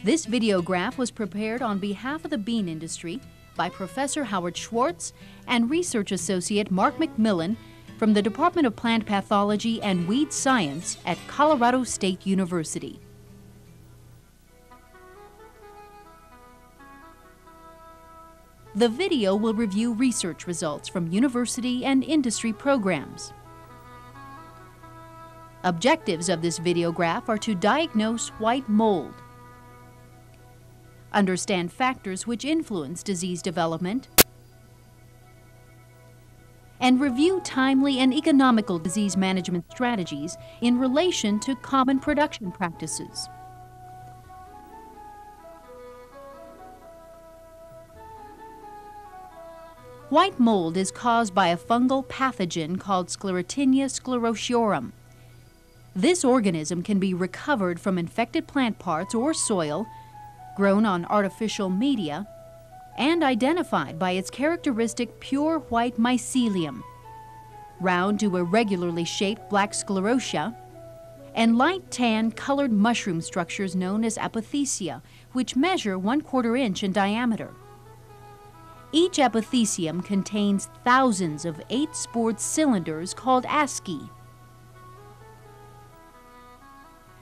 This videograph was prepared on behalf of the bean industry by Professor Howard Schwartz and Research Associate Mark McMillan from the Department of Plant Pathology and Weed Science at Colorado State University. The video will review research results from university and industry programs. Objectives of this videograph are to diagnose white mold, understand factors which influence disease development, and review timely and economical disease management strategies in relation to common production practices. White mold is caused by a fungal pathogen called Sclerotinia sclerotiorum. This organism can be recovered from infected plant parts or soil, grown on artificial media, and identified by its characteristic pure white mycelium, round to irregularly shaped black sclerotia, and light tan colored mushroom structures known as apothecia, which measure 1/4 inch in diameter. Each apothecium contains thousands of 8-spored cylinders called asci.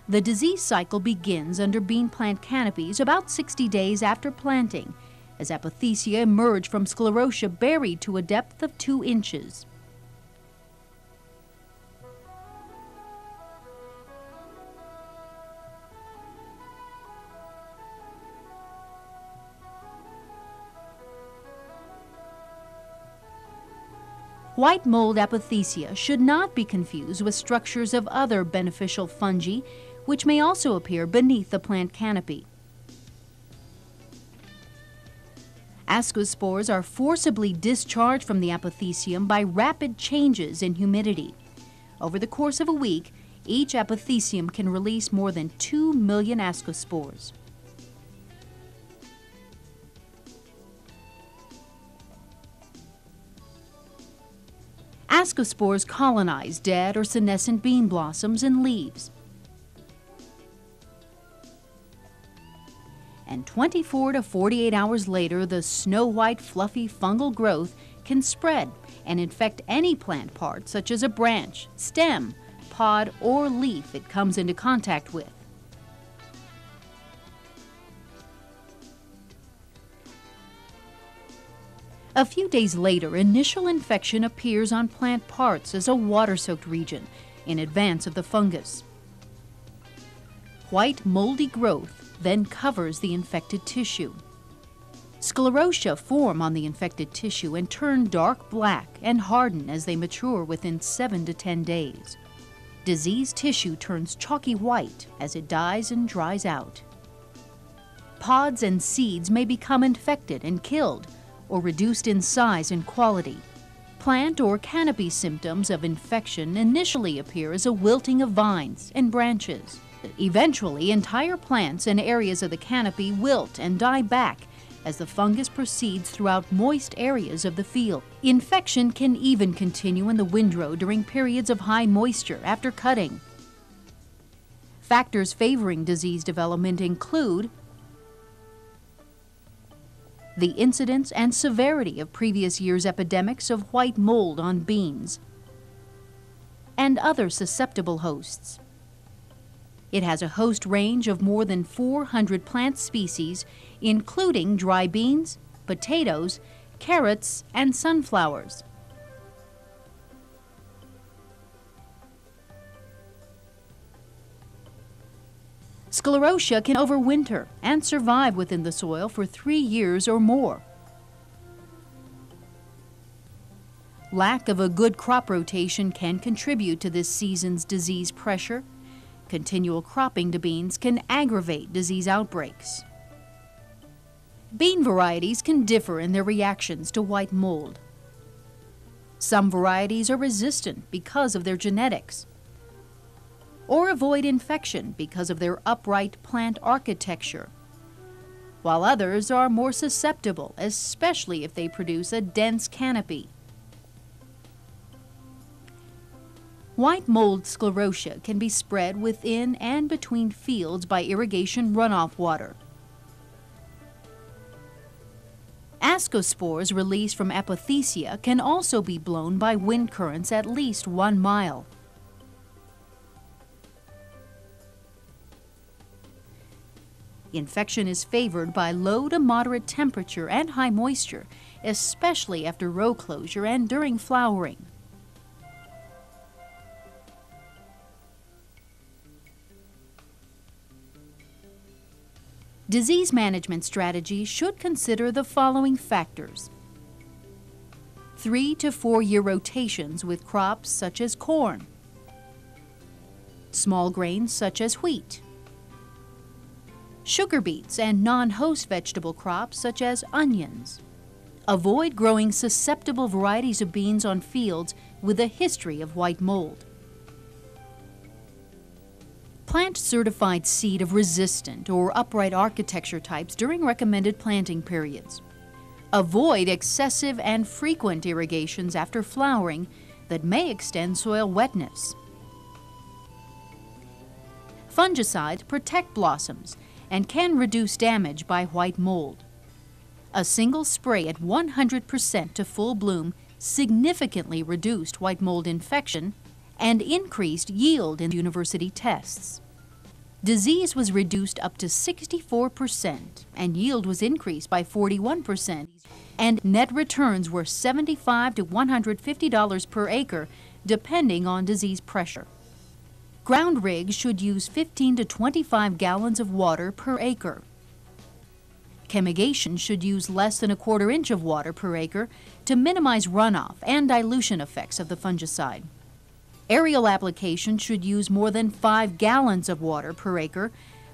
The disease cycle begins under bean plant canopies about 60 days after planting, as apothecia emerge from sclerotia buried to a depth of 2 inches. White mold apothecia should not be confused with structures of other beneficial fungi, which may also appear beneath the plant canopy. Ascospores are forcibly discharged from the apothecium by rapid changes in humidity. Over the course of a week, each apothecium can release more than 2 million ascospores. Ascospores colonize dead or senescent bean blossoms and leaves. And 24 to 48 hours later, the snow-white, fluffy fungal growth can spread and infect any plant part, such as a branch, stem, pod, or leaf it comes into contact with. A few days later, initial infection appears on plant parts as a water-soaked region in advance of the fungus. White, moldy growth then covers the infected tissue. Sclerotia form on the infected tissue and turn dark black and harden as they mature within 7 to 10 days. Diseased tissue turns chalky white as it dies and dries out. Pods and seeds may become infected and killed, or reduced in size and quality. Plant or canopy symptoms of infection initially appear as a wilting of vines and branches. Eventually, entire plants and areas of the canopy wilt and die back as the fungus proceeds throughout moist areas of the field. Infection can even continue in the windrow during periods of high moisture after cutting. Factors favoring disease development include the incidence and severity of previous years' epidemics of white mold on beans and other susceptible hosts. It has a host range of more than 400 plant species, including dry beans, potatoes, carrots, and sunflowers. Sclerotia can overwinter and survive within the soil for 3 years or more. Lack of a good crop rotation can contribute to this season's disease pressure. Continual cropping to beans can aggravate disease outbreaks. Bean varieties can differ in their reactions to white mold. Some varieties are resistant because of their genetics, or avoid infection because of their upright plant architecture, while others are more susceptible, especially if they produce a dense canopy. White mold sclerotia can be spread within and between fields by irrigation runoff water, Ascospores released from apothecia can also be blown by wind currents at least 1 mile. Infection is favored by low to moderate temperature and high moisture, especially after row closure and during flowering. Disease management strategies should consider the following factors: 3 to 4 year rotations with crops such as corn, small grains such as wheat, sugar beets and non-host vegetable crops such as onions. Avoid growing susceptible varieties of beans on fields with a history of white mold. Plant certified seed of resistant or upright architecture types during recommended planting periods. Avoid excessive and frequent irrigations after flowering that may extend soil wetness. Fungicides protect blossoms and can reduce damage by white mold. A single spray at 100% to full bloom significantly reduced white mold infection and increased yield in university tests. Disease was reduced up to 64% and yield was increased by 41%, and net returns were $75 to $150 per acre depending on disease pressure. Ground rigs should use 15 to 25 gallons of water per acre. Chemigation should use less than 1/4 inch of water per acre to minimize runoff and dilution effects of the fungicide. Aerial application should use more than 5 gallons of water per acre,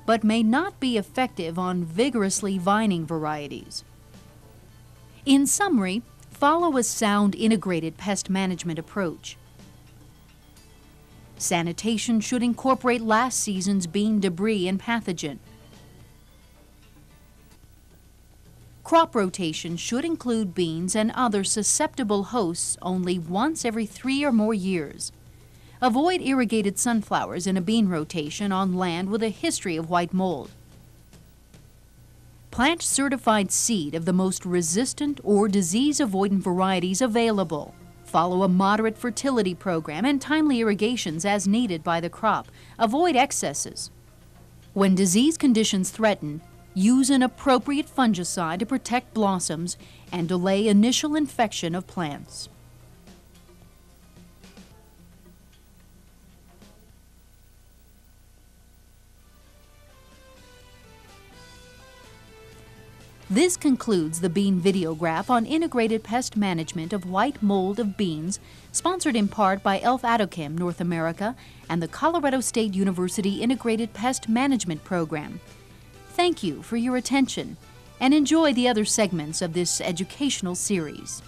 but may not be effective on vigorously vining varieties. In summary, follow a sound integrated pest management approach. Sanitation should incorporate last season's bean debris and pathogen. Crop rotation should include beans and other susceptible hosts only once every 3 or more years. Avoid irrigated sunflowers in a bean rotation on land with a history of white mold. Plant certified seed of the most resistant or disease-avoidant varieties available. Follow a moderate fertility program and timely irrigations as needed by the crop. Avoid excesses. When disease conditions threaten, use an appropriate fungicide to protect blossoms and delay initial infection of plants. This concludes the Bean Videograph on integrated pest management of white mold of beans, sponsored in part by Elf Adochem North America and the Colorado State University Integrated Pest Management Program. Thank you for your attention and enjoy the other segments of this educational series.